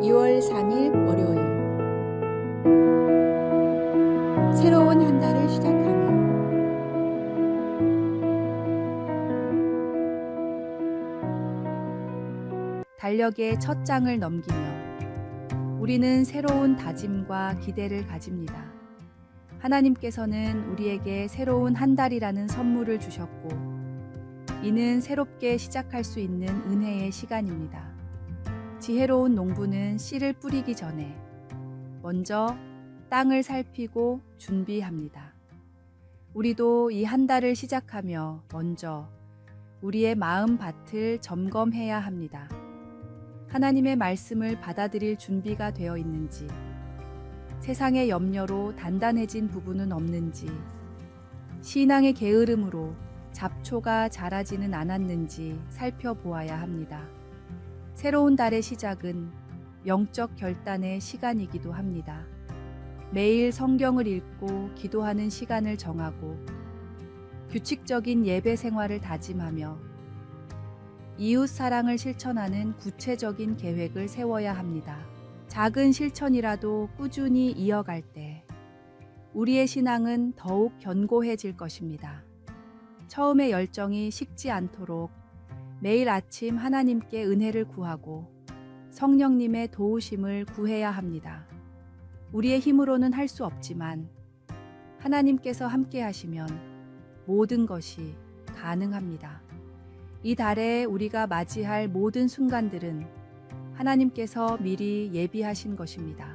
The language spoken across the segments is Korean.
2월 3일 월요일 새로운 한 달을 시작하며 달력의 첫 장을 넘기며 우리는 새로운 다짐과 기대를 가집니다. 하나님께서는 우리에게 새로운 한 달이라는 선물을 주셨고 이는 새롭게 시작할 수 있는 은혜의 시간입니다. 지혜로운 농부는 씨를 뿌리기 전에 먼저 땅을 살피고 준비합니다. 우리도 이 한 달을 시작하며 먼저 우리의 마음 밭을 점검해야 합니다. 하나님의 말씀을 받아들일 준비가 되어 있는지, 세상의 염려로 단단해진 부분은 없는지, 신앙의 게으름으로 잡초가 자라지는 않았는지 살펴보아야 합니다. 새로운 달의 시작은 영적 결단의 시간이기도 합니다. 매일 성경을 읽고 기도하는 시간을 정하고 규칙적인 예배 생활을 다짐하며 이웃 사랑을 실천하는 구체적인 계획을 세워야 합니다. 작은 실천이라도 꾸준히 이어갈 때 우리의 신앙은 더욱 견고해질 것입니다. 처음의 열정이 식지 않도록 매일 아침 하나님께 은혜를 구하고 성령님의 도우심을 구해야 합니다. 우리의 힘으로는 할 수 없지만 하나님께서 함께 하시면 모든 것이 가능합니다. 이 달에 우리가 맞이할 모든 순간들은 하나님께서 미리 예비하신 것입니다.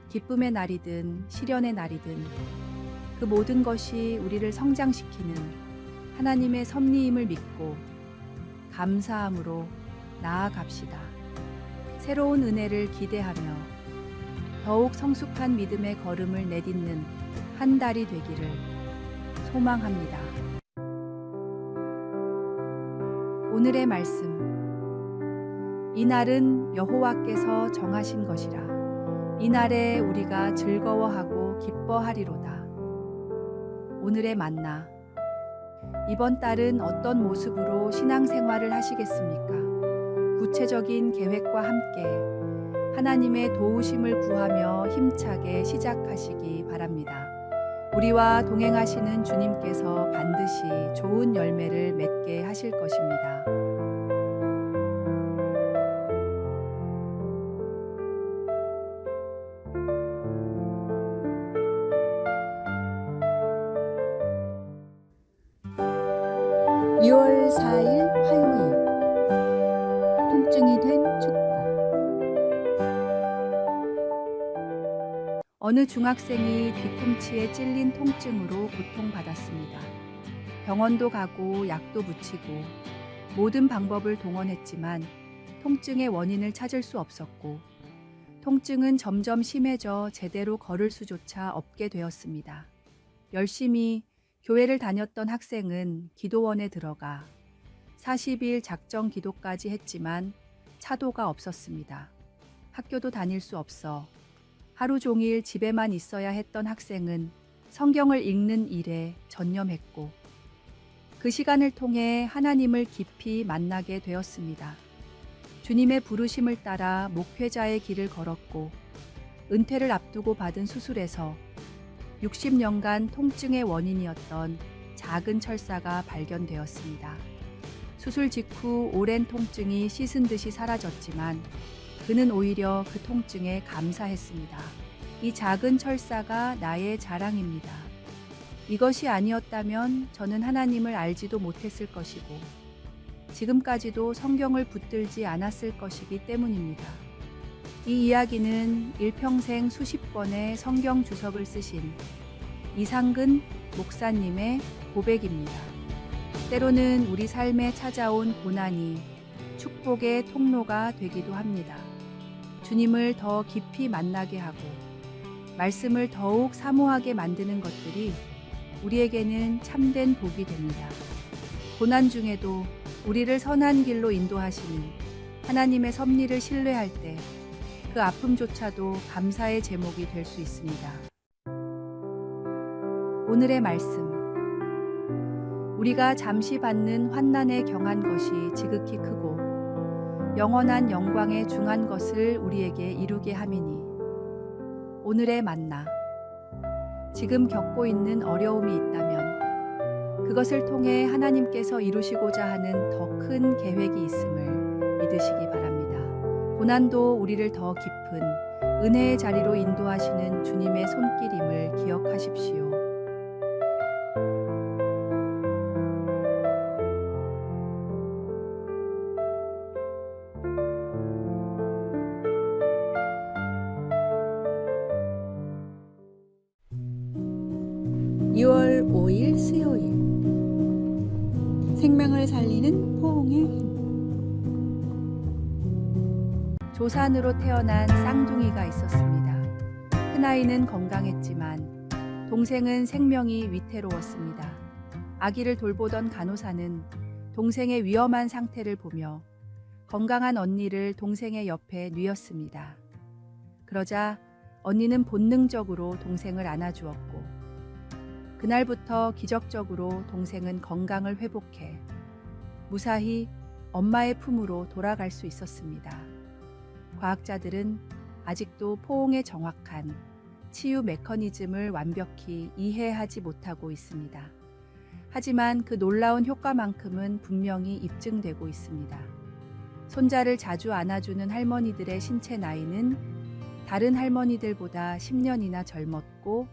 기쁨의 날이든 시련의 날이든 그 모든 것이 우리를 성장시키는 하나님의 섭리임을 믿고 감사함으로 나아갑시다. 새로운 은혜를 기대하며 더욱 성숙한 믿음의 걸음을 내딛는 한 달이 되기를 소망합니다. 오늘의 말씀. 이 날은 여호와께서 정하신 것이라. 이 날에 우리가 즐거워하고 기뻐하리로다. 오늘의 만나. 이번 달은 어떤 모습으로 신앙생활을 하시겠습니까? 구체적인 계획과 함께 하나님의 도우심을 구하며 힘차게 시작하시기 바랍니다. 우리와 동행하시는 주님께서 반드시 좋은 열매를 맺게 하실 것입니다. 이 2월 4일 화요일 통증이 된 축복. 어느 중학생이 뒤꿈치에 찔린 통증으로 고통받았습니다. 병원도 가고 약도 붙이고 모든 방법을 동원했지만 통증의 원인을 찾을 수 없었고 통증은 점점 심해져 제대로 걸을 수조차 없게 되었습니다. 열심히 교회를 다녔던 학생은 기도원에 들어가 40일 작정 기도까지 했지만 차도가 없었습니다. 학교도 다닐 수 없어 하루 종일 집에만 있어야 했던 학생은 성경을 읽는 일에 전념했고 그 시간을 통해 하나님을 깊이 만나게 되었습니다. 주님의 부르심을 따라 목회자의 길을 걸었고 은퇴를 앞두고 받은 수술에서 60년간 통증의 원인이었던 작은 철사가 발견되었습니다. 수술 직후 오랜 통증이 씻은 듯이 사라졌지만 그는 오히려 그 통증에 감사했습니다. 이 작은 철사가 나의 자랑입니다. 이것이 아니었다면 저는 하나님을 알지도 못했을 것이고 지금까지도 성경을 붙들지 않았을 것이기 때문입니다. 이 이야기는 일평생 수십 권의 성경 주석을 쓰신 이상근 목사님의 고백입니다. 때로는 우리 삶에 찾아온 고난이 축복의 통로가 되기도 합니다. 주님을 더 깊이 만나게 하고 말씀을 더욱 사모하게 만드는 것들이 우리에게는 참된 복이 됩니다. 고난 중에도 우리를 선한 길로 인도하시는 하나님의 섭리를 신뢰할 때 그 아픔조차도 감사의 제목이 될 수 있습니다. 오늘의 말씀. 우리가 잠시 받는 환난에 경한 것이 지극히 크고 영원한 영광에 중한 것을 우리에게 이루게 함이니. 오늘의 만나. 지금 겪고 있는 어려움이 있다면 그것을 통해 하나님께서 이루시고자 하는 더 큰 계획이 있음을 믿으시기 바랍니다. 고난도 우리를 더 깊은 은혜의 자리로 인도하시는 주님의 손길임을 기억하십시오. (6월 5일) 수요일 생명을 살리는 포옹의 힘. 조산으로 태어난 쌍둥이가 있었습니다. 큰아이는 건강했지만 동생은 생명이 위태로웠습니다. 아기를 돌보던 간호사는 동생의 위험한 상태를 보며 건강한 언니를 동생의 옆에 뉘었습니다. 그러자 언니는 본능적으로 동생을 안아주었고 그날부터 기적적으로 동생은 건강을 회복해 무사히 엄마의 품으로 돌아갈 수 있었습니다. 과학자들은 아직도 포옹의 정확한 치유 메커니즘을 완벽히 이해하지 못하고 있습니다. 하지만 그 놀라운 효과만큼은 분명히 입증되고 있습니다. 손자를 자주 안아주는 할머니들의 신체 나이는 다른 할머니들보다 10년이나 젊었고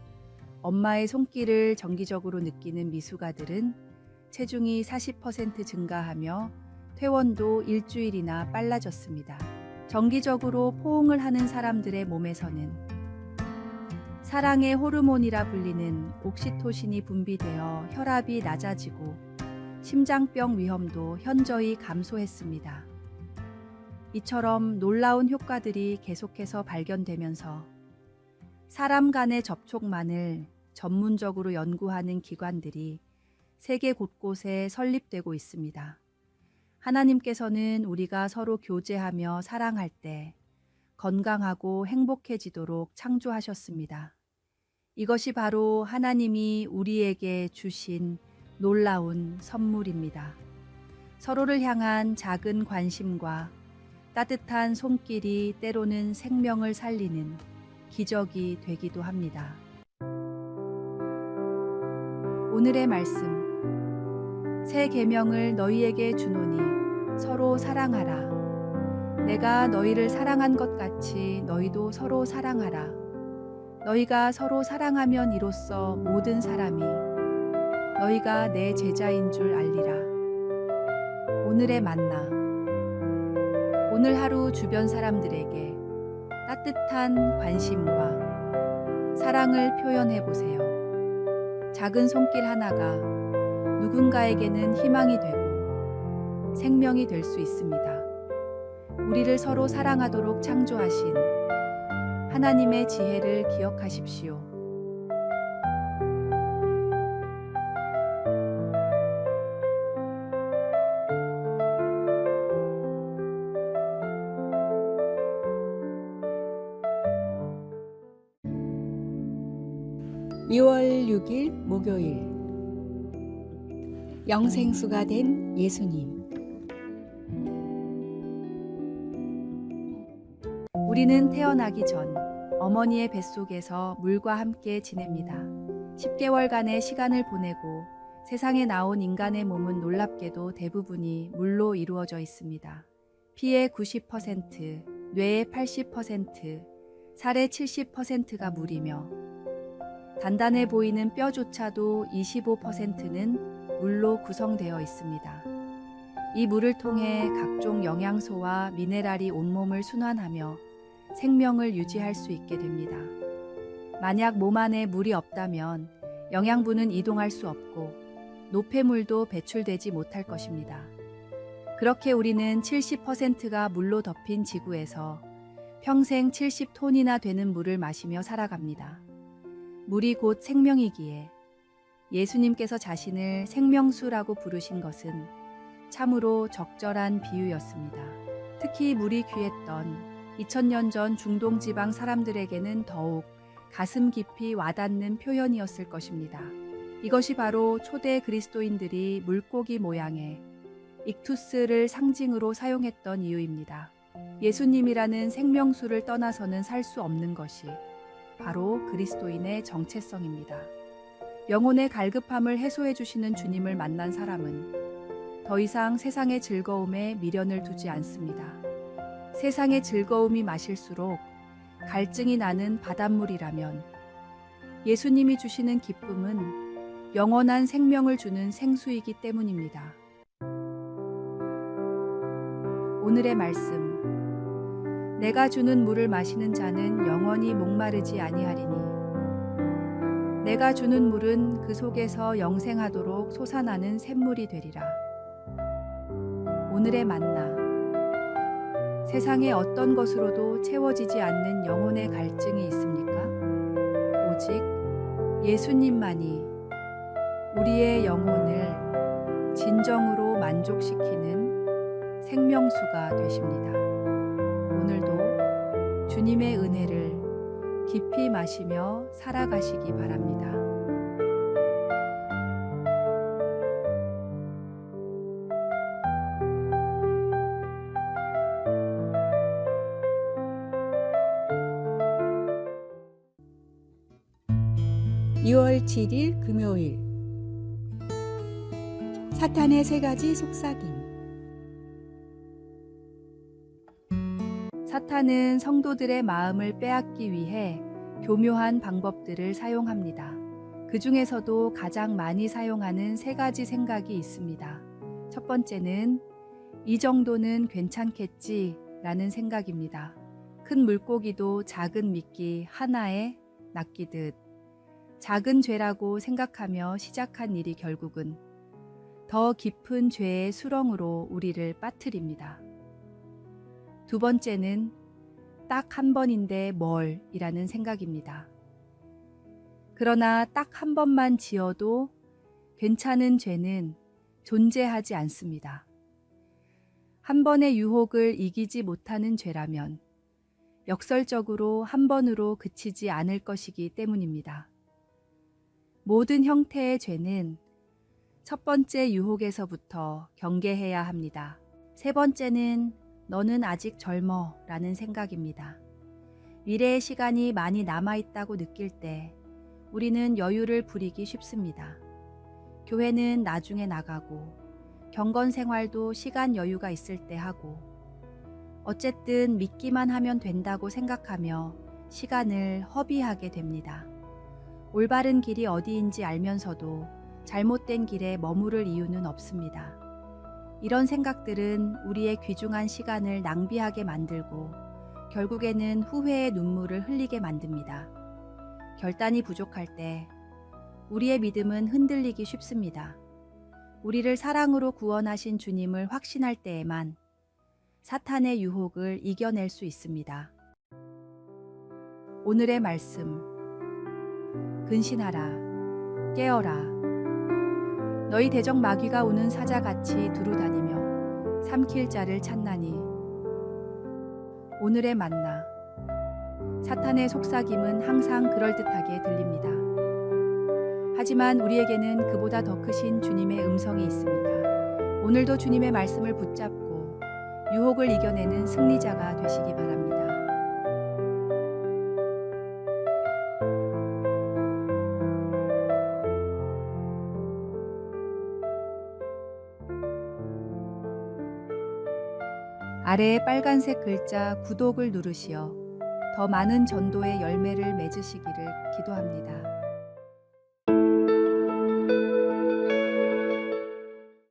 엄마의 손길을 정기적으로 느끼는 미숙아들은 체중이 40% 증가하며 퇴원도 일주일이나 빨라졌습니다. 정기적으로 포옹을 하는 사람들의 몸에서는 사랑의 호르몬이라 불리는 옥시토신이 분비되어 혈압이 낮아지고 심장병 위험도 현저히 감소했습니다. 이처럼 놀라운 효과들이 계속해서 발견되면서 사람 간의 접촉만을 전문적으로 연구하는 기관들이 세계 곳곳에 설립되고 있습니다. 하나님께서는 우리가 서로 교제하며 사랑할 때 건강하고 행복해지도록 창조하셨습니다. 이것이 바로 하나님이 우리에게 주신 놀라운 선물입니다. 서로를 향한 작은 관심과 따뜻한 손길이 때로는 생명을 살리는 기적이 되기도 합니다. 오늘의 말씀. 새 계명을 너희에게 주노니 서로 사랑하라. 내가 너희를 사랑한 것 같이 너희도 서로 사랑하라. 너희가 서로 사랑하면 이로써 모든 사람이 너희가 내 제자인 줄 알리라. 오늘의 만나. 오늘 하루 주변 사람들에게 따뜻한 관심과 사랑을 표현해 보세요. 작은 손길 하나가 누군가에게는 희망이 되고 생명이 될 수 있습니다. 우리를 서로 사랑하도록 창조하신 하나님의 지혜를 기억하십시오. (6월 6일) 목요일 영생수가 된 예수님. 우리는 태어나기 전 어머니의 뱃속에서 물과 함께 지냅니다. 10개월간의 시간을 보내고 세상에 나온 인간의 몸은 놀랍게도 대부분이 물로 이루어져 있습니다. 피의 90%, 뇌의 80%, 살의 70%가 물이며 단단해 보이는 뼈조차도 25%는 물로 구성되어 있습니다. 이 물을 통해 각종 영양소와 미네랄이 온몸을 순환하며 생명을 유지할 수 있게 됩니다. 만약 몸 안에 물이 없다면 영양분은 이동할 수 없고 노폐물도 배출되지 못할 것입니다. 그렇게 우리는 70%가 물로 덮인 지구에서 평생 70톤이나 되는 물을 마시며 살아갑니다. 물이 곧 생명이기에 예수님께서 자신을 생명수라고 부르신 것은 참으로 적절한 비유였습니다. 특히 물이 귀했던 2000년 전 중동 지방 사람들에게는 더욱 가슴 깊이 와닿는 표현이었을 것입니다. 이것이 바로 초대 그리스도인들이 물고기 모양의 익투스를 상징으로 사용했던 이유입니다. 예수님이라는 생명수를 떠나서는 살 수 없는 것이 바로 그리스도인의 정체성입니다. 영혼의 갈급함을 해소해 주시는 주님을 만난 사람은 더 이상 세상의 즐거움에 미련을 두지 않습니다. 세상의 즐거움이 마실수록 갈증이 나는 바닷물이라면 예수님이 주시는 기쁨은 영원한 생명을 주는 생수이기 때문입니다. 오늘의 말씀. 내가 주는 물을 마시는 자는 영원히 목마르지 아니하리니 내가 주는 물은 그 속에서 영생하도록 솟아나는 샘물이 되리라. 오늘의 만나. 세상의 어떤 것으로도 채워지지 않는 영혼의 갈증이 있습니까? 오직 예수님만이 우리의 영혼을 진정으로 만족시키는 생명수가 되십니다. 오늘도 주님의 은혜를 깊이 마시며 살아가시기 바랍니다. (2월 7일) 금요일. 사탄의 세 가지 속삭임. 사탄은 성도들의 마음을 빼앗기 위해 교묘한 방법들을 사용합니다. 그 중에서도 가장 많이 사용하는 세 가지 생각이 있습니다. 첫 번째는 이 정도는 괜찮겠지 라는 생각입니다. 큰 물고기도 작은 미끼 하나에 낚이듯 작은 죄라고 생각하며 시작한 일이 결국은 더 깊은 죄의 수렁으로 우리를 빠뜨립니다. 두 번째는 딱 한 번인데 뭘 이라는 생각입니다. 그러나 딱 한 번만 지어도 괜찮은 죄는 존재하지 않습니다. 한 번의 유혹을 이기지 못하는 죄라면 역설적으로 한 번으로 그치지 않을 것이기 때문입니다. 모든 형태의 죄는 첫 번째 유혹에서부터 경계해야 합니다. 세 번째는 너는 아직 젊어 라는 생각입니다. 미래의 시간이 많이 남아있다고 느낄 때 우리는 여유를 부리기 쉽습니다. 교회는 나중에 나가고 경건 생활도 시간 여유가 있을 때 하고 어쨌든 믿기만 하면 된다고 생각하며 시간을 허비하게 됩니다. 올바른 길이 어디인지 알면서도 잘못된 길에 머무를 이유는 없습니다. 이런 생각들은 우리의 귀중한 시간을 낭비하게 만들고 결국에는 후회의 눈물을 흘리게 만듭니다. 결단이 부족할 때 우리의 믿음은 흔들리기 쉽습니다. 우리를 사랑으로 구원하신 주님을 확신할 때에만 사탄의 유혹을 이겨낼 수 있습니다. 오늘의 말씀. 근신하라, 깨어라. 너희 대적 마귀가 오는 사자같이 두루다니며 삼킬 자를 찾나니. 오늘의 만나. 사탄의 속삭임은 항상 그럴듯하게 들립니다. 하지만 우리에게는 그보다 더 크신 주님의 음성이 있습니다. 오늘도 주님의 말씀을 붙잡고 유혹을 이겨내는 승리자가 되시기 바랍니다. 아래의 빨간색 글자 구독을 누르시어 더 많은 전도의 열매를 맺으시기를 기도합니다.